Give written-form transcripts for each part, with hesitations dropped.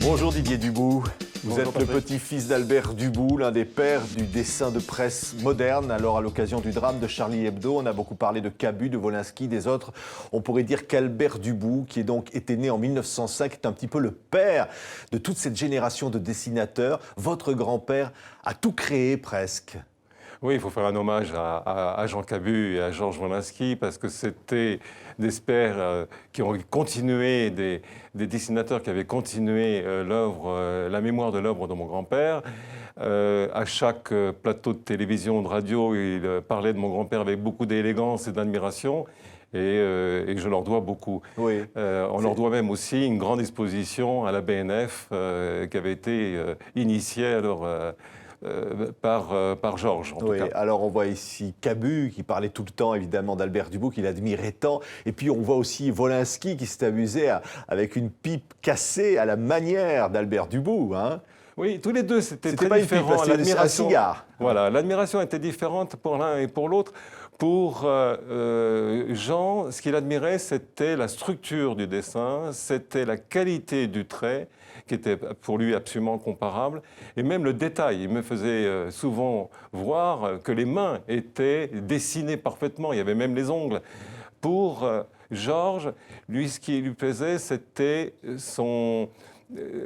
Bonjour Didier Dubout. Vous Bonjour êtes le Patrick. petit-fils d'Albert Dubout, l'un des pères du dessin de presse moderne. Alors, à l'occasion du drame de Charlie Hebdo, on a beaucoup parlé de Cabu, de Wolinski, des autres. On pourrait dire qu'Albert Dubout, qui est donc été né en 1905, est un petit peu le père de toute cette génération de dessinateurs. Votre grand-père a tout créé presque. Oui, il faut faire un hommage à Jean Cabu et à Georges Wolinski parce que c'était des pères qui ont continué, des dessinateurs qui avaient continué l'œuvre, la mémoire de l'œuvre de mon grand-père. À chaque plateau de télévision, de radio, il parlait de mon grand-père avec beaucoup d'élégance et d'admiration. Et je leur dois beaucoup. Oui. On leur doit même aussi une grande exposition à la BNF qui avait été initiée alors, par Georges, en tout Oui, cas. alors on voit ici Cabu qui parlait tout le temps évidemment d'Albert Dubout, qu'il admirait tant. Et puis on voit aussi Wolinski qui s'est amusé avec une pipe cassée à la manière d'Albert Dubout. Hein. Oui, tous les deux, c'était C'était très pas une pipe, différent. c'était un cigare. Voilà, l'admiration était différente pour l'un et pour l'autre. Pour Jean, ce qu'il admirait, c'était la structure du dessin, c'était la qualité du trait, qui était pour lui absolument comparable, et même le détail. Il me faisait souvent voir que les mains étaient dessinées parfaitement, il y avait même les ongles. Pour Georges, lui, ce qui lui plaisait, c'était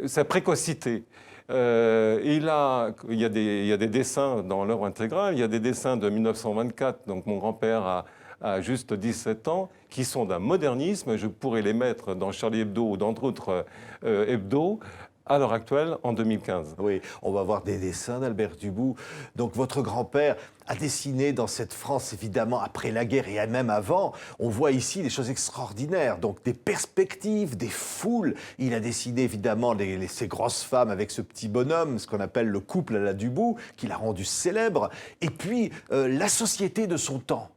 sa précocité. Il y a des dessins dans l'œuvre intégrale, il y a des dessins de 1924, donc mon grand-père a juste 17 ans, qui sont d'un modernisme. Je pourrais les mettre dans Charlie Hebdo ou dans d'autres hebdos à l'heure actuelle, en 2015. Oui, on va voir des dessins d'Albert Dubout. Donc votre grand-père a dessiné dans cette France, évidemment, après la guerre et même avant. On voit ici des choses extraordinaires, donc des perspectives, des foules. Il a dessiné, évidemment, ces grosses femmes avec ce petit bonhomme, ce qu'on appelle le couple à la Dubout, qui l'a rendu célèbre. Et puis, la société de son temps.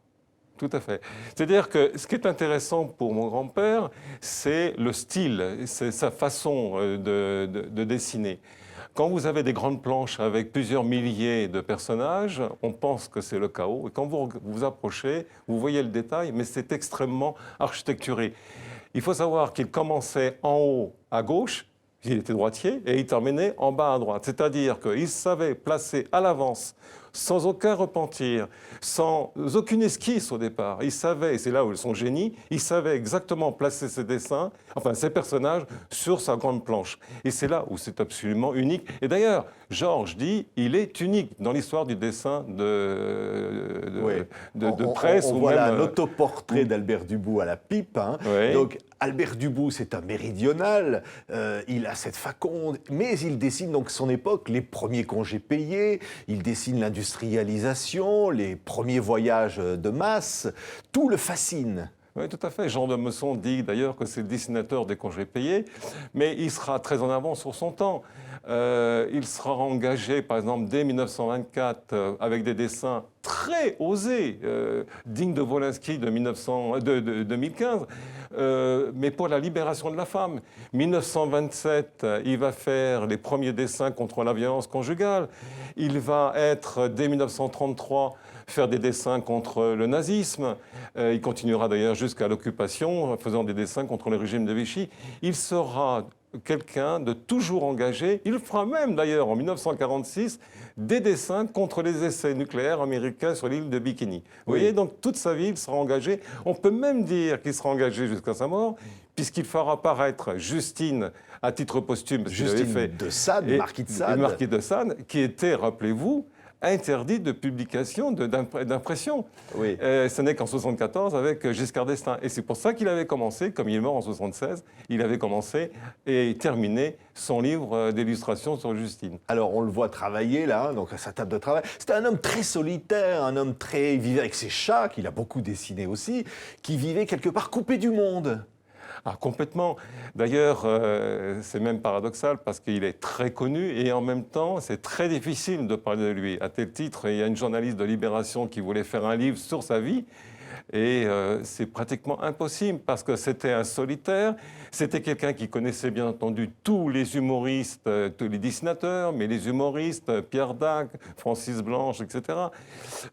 Tout à fait. C'est-à-dire que ce qui est intéressant pour mon grand-père, c'est le style, c'est sa façon de dessiner. Quand vous avez des grandes planches avec plusieurs milliers de personnages, on pense que c'est le chaos. Et quand vous vous approchez, vous voyez le détail, mais c'est extrêmement architecturé. Il faut savoir qu'il commençait en haut à gauche, il était droitier, et il terminait en bas à droite. C'est-à-dire qu'il savait placer à l'avance, sans aucun repentir, sans aucune esquisse au départ. Il savait, et c'est là où son génie, il savait exactement placer ses dessins, enfin ses personnages, sur sa grande planche. Et c'est là où c'est absolument unique. Et d'ailleurs, Georges dit, il est unique dans l'histoire du dessin de presse. On voit là un autoportrait d'Albert Dubout à la pipe. Hein. Oui. Donc, Albert Dubout, c'est un méridional, il a cette faconde, mais il dessine donc son époque, les premiers congés payés, il dessine l'industrialisation, les premiers voyages de masse, tout le fascine. Oui, tout à fait. Jean de Meusson dit d'ailleurs que c'est le dessinateur des congés payés, mais il sera très en avance sur son temps. Il sera engagé, par exemple, dès 1924, avec des dessins très osés, dignes de Wolinski de 2015, mais pour la libération de la femme. 1927, il va faire les premiers dessins contre la violence conjugale. Il va être, dès 1933, faire des dessins contre le nazisme. Il continuera d'ailleurs jusqu'à l'occupation, faisant des dessins contre le régime de Vichy. Il sera quelqu'un de toujours engagé. Il fera même d'ailleurs en 1946 des dessins contre les essais nucléaires américains sur l'île de Bikini. Vous voyez, donc toute sa vie, il sera engagé. On peut même dire qu'il sera engagé jusqu'à sa mort, puisqu'il fera apparaître Justine à titre posthume. Justine de Sade, Marquis de Sade. Le Marquis de Sade, qui était, rappelez-vous, interdit de publication, d'impression. Oui. Ce n'est qu'en 1974 avec Giscard d'Estaing. Et c'est pour ça qu'il avait commencé, comme il est mort en 1976, il avait commencé et terminé son livre d'illustration sur Justine. Alors, on le voit travailler, là, donc à sa table de travail. C'était un homme très solitaire, un homme très... Il vivait avec ses chats, qu'il a beaucoup dessiné aussi, qui vivait quelque part coupé du monde. Ah, complètement. D'ailleurs, c'est même paradoxal parce qu'il est très connu et en même temps, c'est très difficile de parler de lui. À tel titre, il y a une journaliste de Libération qui voulait faire un livre sur sa vie et c'est pratiquement impossible parce que c'était un solitaire. C'était quelqu'un qui connaissait bien entendu tous les humoristes, tous les dessinateurs, mais les humoristes, Pierre Dac, Francis Blanche, etc.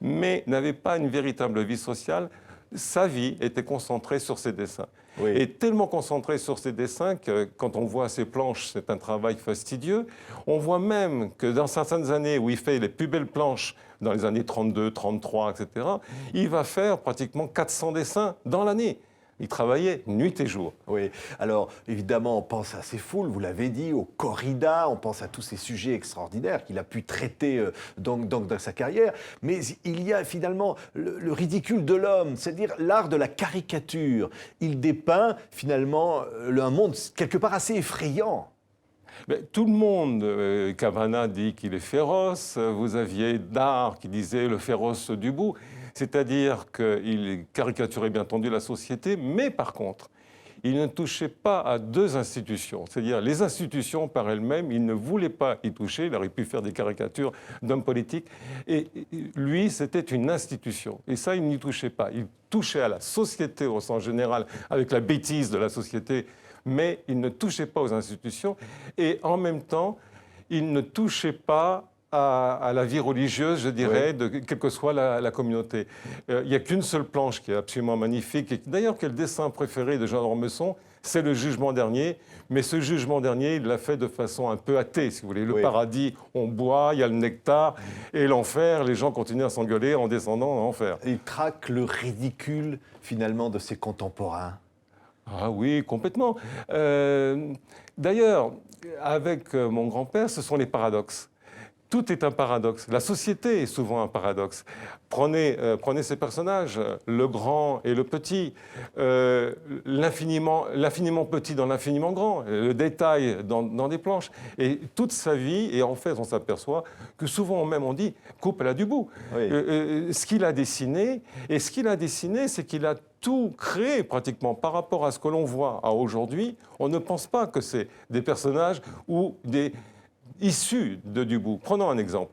Mais n'avait pas une véritable vie sociale. sa vie était concentrée sur ses dessins. Oui. Et tellement concentrée sur ses dessins que quand on voit ses planches, c'est un travail fastidieux. On voit même que dans certaines années où il fait les plus belles planches, dans les années 32, 33, etc., il va faire pratiquement 400 dessins dans l'année. Il travaillait nuit et jour. Oui, alors évidemment, on pense à ses foules, vous l'avez dit, aux corridas, on pense à tous ces sujets extraordinaires qu'il a pu traiter donc dans sa carrière. Mais il y a finalement le ridicule de l'homme, c'est-à-dire l'art de la caricature. Il dépeint finalement un monde quelque part assez effrayant. Mais tout le monde, Cavana dit qu'il est féroce, vous aviez Dard qui disait le féroce Dubout, c'est-à-dire qu'il caricaturait bien entendu la société, mais par contre, il ne touchait pas à deux institutions, c'est-à-dire les institutions par elles-mêmes, il ne voulait pas y toucher, il aurait pu faire des caricatures d'hommes politiques, et lui, c'était une institution, et ça, il n'y touchait pas. Il touchait à la société au sens général, avec la bêtise de la société, mais il ne touchait pas aux institutions, et en même temps, il ne touchait pas à la vie religieuse, je dirais, de quelle que soit la communauté. Il n'y a qu'une seule planche qui est absolument magnifique, et d'ailleurs, qui est le dessin préféré de Jean d'Ormesson, c'est le Jugement dernier, mais ce Jugement dernier, il l'a fait de façon un peu athée, si vous voulez. Le paradis, on boit, il y a le nectar, et l'enfer, les gens continuent à s'engueuler en descendant dans l'enfer. Il traque le ridicule, finalement, de ses contemporains. Ah oui, complètement. D'ailleurs, avec mon grand-père, ce sont les paradoxes. Tout est un paradoxe. La société est souvent un paradoxe. Prenez ces personnages, le grand et le petit, l'infiniment petit dans l'infiniment grand, le détail dans des planches. Et toute sa vie, et en fait, on s'aperçoit que souvent même on dit « coupe à la Dubout oui. ». Ce qu'il a dessiné, c'est qu'il a tout créé pratiquement par rapport à ce que l'on voit à aujourd'hui. On ne pense pas que c'est des personnages ou des issus de Dubout. Prenons un exemple.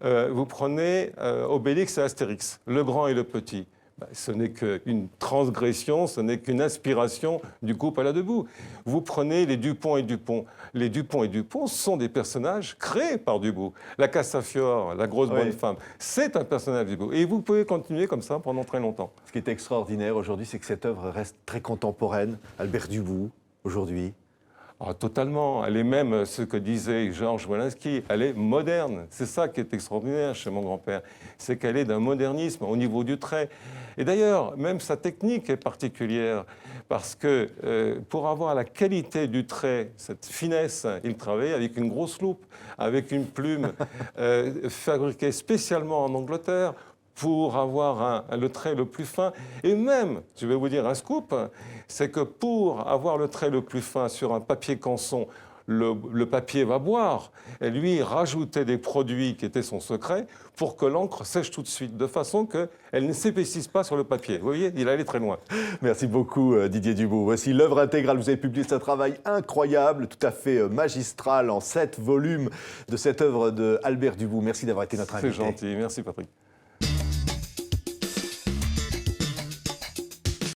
Vous prenez Obélix et Astérix, le grand et le petit. Ce n'est qu'une transgression, ce n'est qu'une inspiration du couple à la Dubout. Vous prenez les Dupont et Dupont. Les Dupont et Dupont sont des personnages créés par Dubout. La Castafiore, la grosse bonne femme, c'est un personnage Dubout. Et vous pouvez continuer comme ça pendant très longtemps. Ce qui est extraordinaire aujourd'hui, c'est que cette œuvre reste très contemporaine. Albert Dubout, aujourd'hui. Ah, totalement. Elle est même, ce que disait Georges Wolinski, elle est moderne. C'est ça qui est extraordinaire chez mon grand-père. C'est qu'elle est d'un modernisme au niveau du trait. Et d'ailleurs, même sa technique est particulière. Parce que pour avoir la qualité du trait, cette finesse, il travaillait avec une grosse loupe, avec une plume fabriquée spécialement en Angleterre, pour avoir le trait le plus fin. Et même, je vais vous dire un scoop, c'est que pour avoir le trait le plus fin sur un papier canson, le papier va boire. Et lui, il rajoutait des produits qui étaient son secret pour que l'encre sèche tout de suite, de façon qu'elle ne s'épaississe pas sur le papier. Vous voyez, il allait très loin. Merci beaucoup Didier Dubout. Voici l'œuvre intégrale. Vous avez publié ce travail incroyable, tout à fait magistral, en 7 volumes de cette œuvre de Albert Dubout. Merci d'avoir été notre invité. C'est gentil. Merci Patrick.